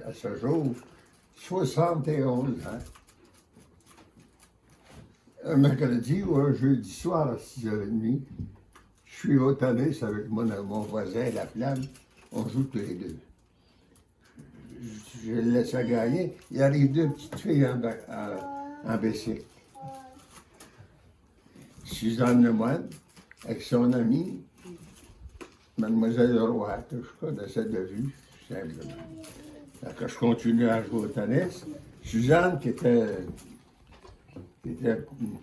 à ce jour 71 ans. Un mercredi ou un jeudi soir à 6h30, je suis au tennis avec mon voisin, la flamme. On joue tous les deux. Je le laisse à gagner. Il arrive deux petites filles en bicycle. Suzanne Lemoine, avec son amie, Mademoiselle Leroy, que je connaissais de vue, simplement. Quand je continue à jouer au tennis, Suzanne, qui était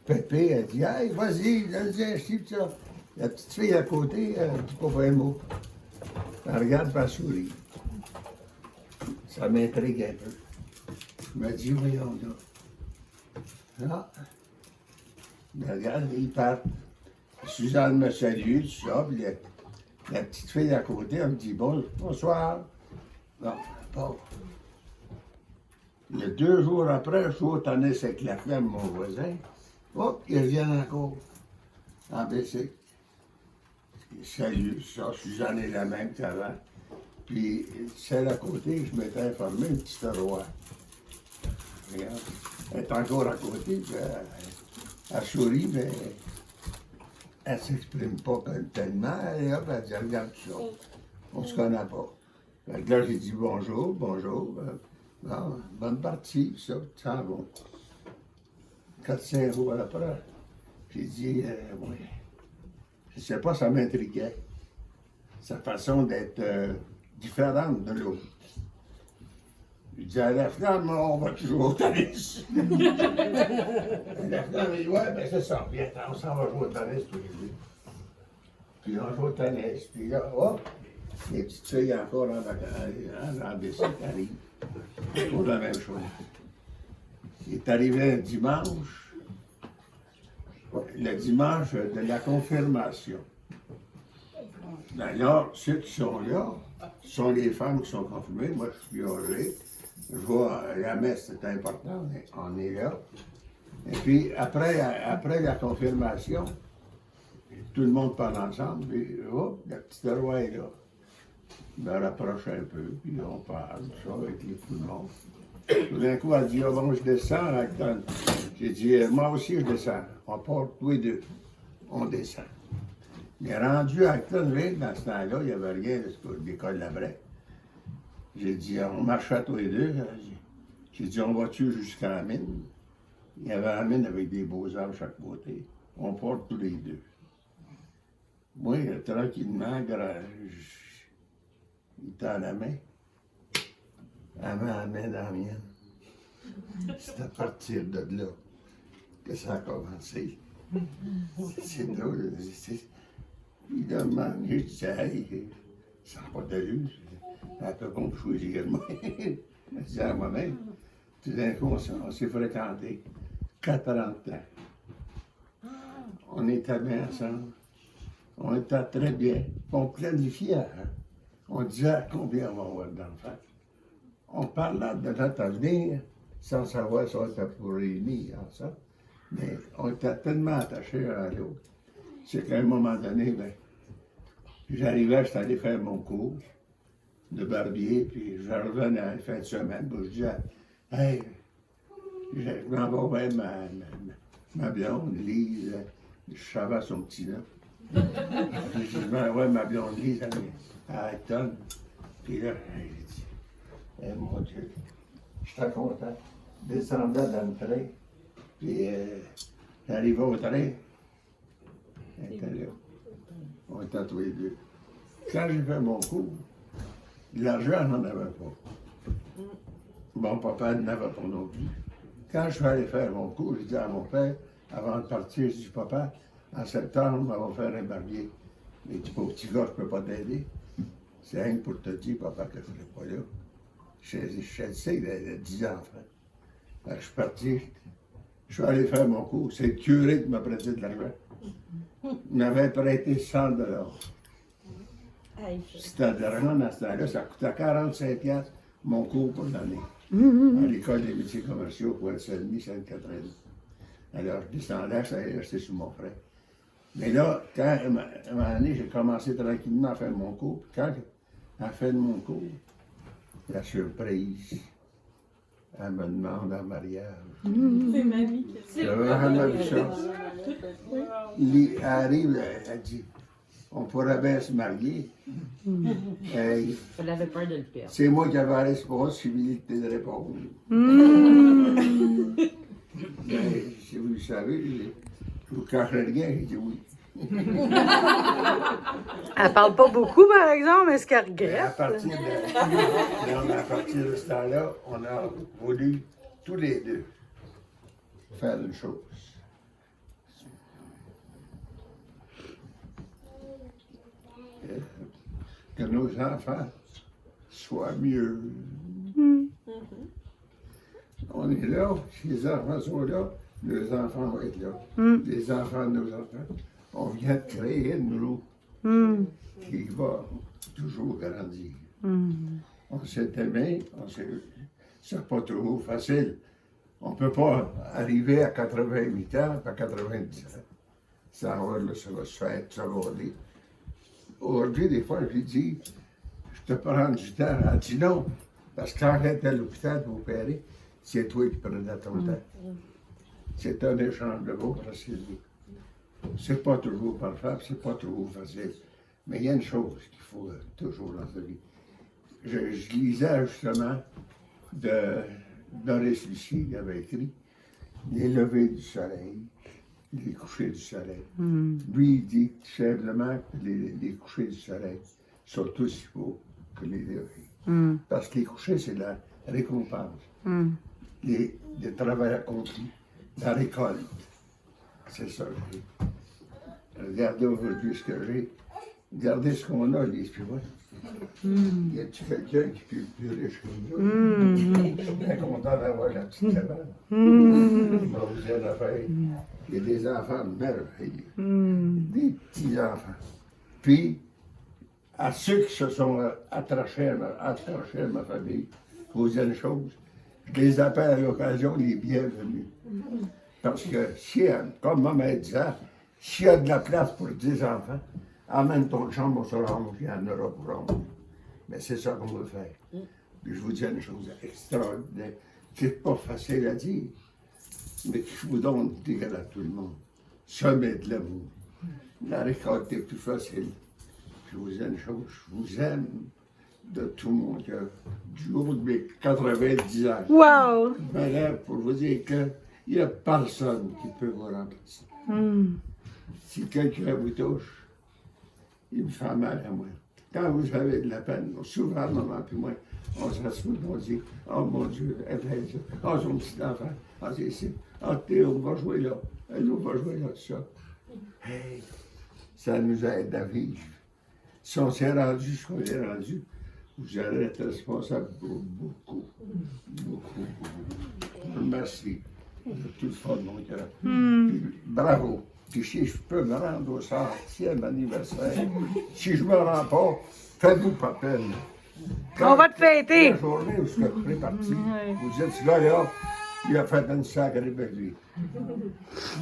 pépée, elle dit « Hey, vas-y, vas-y, acheter ça. » La petite fille à côté, elle ne dit pas un mot. Elle regarde par souris. Ça m'intrigue un peu. Je me dis, voyons là. Ah. Mais regarde, ils partent. Suzanne me salue, tout ça. Puis la petite fille à côté, elle me dit, bonsoir. Non, bon. Les 2 jours après, je joue au tennis avec la femme, mon voisin. Hop, ils reviennent encore. En bicycle. Salut, ça, Suzanne est la même qu'avant. Puis, celle à côté, je m'étais informé, une petite roi. Regarde, elle est encore à côté, puis elle sourit, mais elle ne s'exprime pas tellement. Et hop, elle dit, regarde ça, on ne se connaît pas. Fait que là, j'ai dit bonjour, bonjour. Bon, bonne partie, ça, ça bon. 4-5 jours après, j'ai dit, oui. Je ne sais pas, ça m'intriguait. Sa façon d'être différente de l'autre. Je dis à la flamme, on va toujours au tennis. La flamme, elle dit, ouais, ben c'est ça, viens, on s'en va jouer au tennis tous les deux. Puis on joue au tennis, puis là, hop, les petites filles encore en bicycle arrivent. Pour la même chose. Il est arrivé un dimanche, le dimanche de la confirmation. D'ailleurs, ceux qui sont là, sont les femmes qui sont confirmées. Moi, je suis âgé. Je vois la messe, c'est important, on est là. Et puis, après la confirmation, tout le monde parle ensemble, puis hop, la petite roi est là. Je me rapproche un peu, puis on parle, ça, avec tout le monde. Tout d'un coup, elle dit, ah bon, je descends, Acton. J'ai dit, moi aussi, je descends. On part tous les deux. On descend. Mais rendu à Actonville, dans ce temps-là, il n'y avait rien de l'école Labrec. J'ai dit, on marchait tous les deux. J'ai dit, on va-tu jusqu'à la mine? Il y avait la mine avec des beaux arbres à chaque côté. On part tous les deux. Moi, tranquillement, il tend la main. Elle met la main dans la mienne. C'est à partir de là que ça a commencé. C'est drôle. Puis là, je dis, hey, ça n'a pas d'allure. Elle peut pas me choisir moi. Je disais à moi-même. Tout d'un coup, on s'est fréquentés 40 ans. On était bien ensemble. On était très bien. On planifiait. Hein? On disait combien on va avoir d'enfants. On parlait de notre avenir sans savoir si on était pour réunir ensemble. Mais on était tellement attachés l'un à l'autre. C'est qu'à un moment donné, ben, j'arrivais, j'étais allé faire mon cours de barbier, puis je revenais à la fin de semaine, puis je disais, hey, je m'en vais voir ma blonde, Lise, je savais son petit nom. Puis je m'en vais voir ma blonde, Lise, à Acton. Puis là, j'ai dit, eh mon Dieu, j'étais content. Je descendais dans le train, puis j'arrivais au train, elle était là. On était tous les deux. Quand j'ai fait mon cours, l'argent, je n'en avais pas. Mon papa n'avait pas non plus. Quand je suis allé faire mon cours, j'ai dit à mon père, avant de partir, je dis, papa, en septembre, on va faire un barbier. Il dit, pauvre petit gars, je ne peux pas t'aider. C'est rien que pour te dire, papa, que je ne serai pas là. Je le sais, il a 10 enfants. Je suis parti, je suis allé faire mon cours. C'est le curé qui m'a prêté de l'argent. Il m'avait prêté 100 $. C'était de l'argent dans ce temps-là, ça coûtait 45 $ mon cours pour l'année. À l'école des métiers commerciaux pour être Sainte-Catherine. Alors, je descendais, ça allait rester sous mon frère. Mais là, quand, à un moment donné, j'ai commencé tranquillement à faire mon cours. Puis quand, à la fin de mon cours, La surprise, elle me demande en mariage. C'est mamie qui C'est vraiment vu ça. Elle arrive, elle dit, on pourrait bien se marier. Hey, Elle avait peur de le perdre. c'est moi qui avais la responsabilité de répondre. Mais si vous le savez, je vous cacherai rien, j'ai dit oui. Elle parle pas beaucoup, par exemple, est-ce qu'elle Et à regrette? partir de ce temps-là, on a voulu tous les deux faire une chose. Que nos enfants soient mieux. On est là, si les enfants sont là, les enfants vont être là. Les enfants de nos enfants. On vient de créer un nouveau qui va toujours grandir. On s'est aimé, c'est pas toujours facile. On ne peut pas arriver à 88 ans, à 90 ans. Ça va se faire, ça va aller. Aujourd'hui, des fois, je lui dis, je te prends du temps. Elle dit non, parce que quand j'étais à l'hôpital pour opérer, c'est toi qui prenais ton temps. C'est un échange de mots, parce que c'est pas toujours parfait, c'est pas toujours facile. Mais il y a une chose qu'il faut toujours dans sa vie. Je lisais justement de Doris Lucie, il avait écrit les levées du soleil, les couchers du soleil. Lui, il dit tout simplement que les couchers du soleil sont aussi beaux que les levées. Parce que les couchers, c'est la récompense. Le travail accompli, la récolte. C'est ça. Regardez aujourd'hui ce que j'ai. Regardez ce qu'on a, les suivants. Y a-t-il quelqu'un qui peut plus riche que nous? Je suis bien content d'avoir la petite cabane. Je vais vous dire une affaire. Il y a des enfants merveilleux. Des petits-enfants. Puis, à ceux qui se sont attachés à ma famille, je vous dire une chose. Je les appelle à l'occasion les bienvenus. Parce que, comme ma mère disait, s'il y a de la place pour 10 enfants, amène ton chambre, on se range, il y en aura pour rendre. Mais c'est ça qu'on veut faire. Puis je vous dis une chose extraordinaire. C'est pas facile à dire, mais que je vous donne d'égal à tout le monde. Semer de l'amour. La récolte est plus facile. Je vous dis une chose, je vous aime de tout mon cœur. Du haut de mes 90 ans. Wow! Je me lève pour vous dire qu'il n'y a personne qui peut vous remplacer. Si quelqu'un vous touche, il me fait mal à moi. Quand vous avez de la peine, souvent, maman et moi, on s'assoit et on dit, oh mon Dieu, elle fait ça. Oh, son petit enfant. Ah, c'est ici. Ah, Théo, on va jouer là. Elle va jouer là, ça. Hey, ça nous aide à vivre. Si on s'est rendu ce qu'on est rendu, vous allez être responsable pour beaucoup. Merci de tout le fond de mon cœur. Puis, bravo. Puis si je peux me rendre au 100e anniversaire, si je ne me rends pas, faites-vous pas peine. On va te fêter. La journée où je serai parti, vous dites, ce gars-là, il a fait une sacrée belle vie.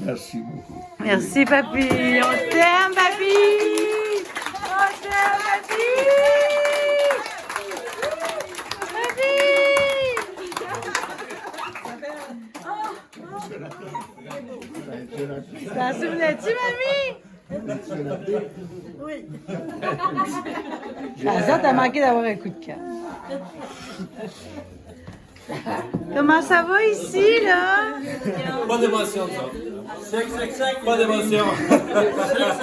Merci beaucoup. Merci, papy. On t'aime, papy. On t'aime, papy. Papy. T'en souvenais-tu, mamie? Oui. Ça, t'as manqué d'avoir un coup de cœur. Comment ça va ici, là? Pas d'émotion, ça. Pas d'émotion.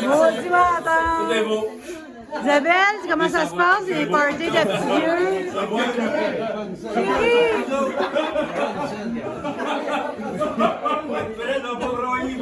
Bon dimanche. Tout est beau. Isabelle, comment ça se passe, les parties de petits vieux? Chérie! Prêt, non, pas broyer.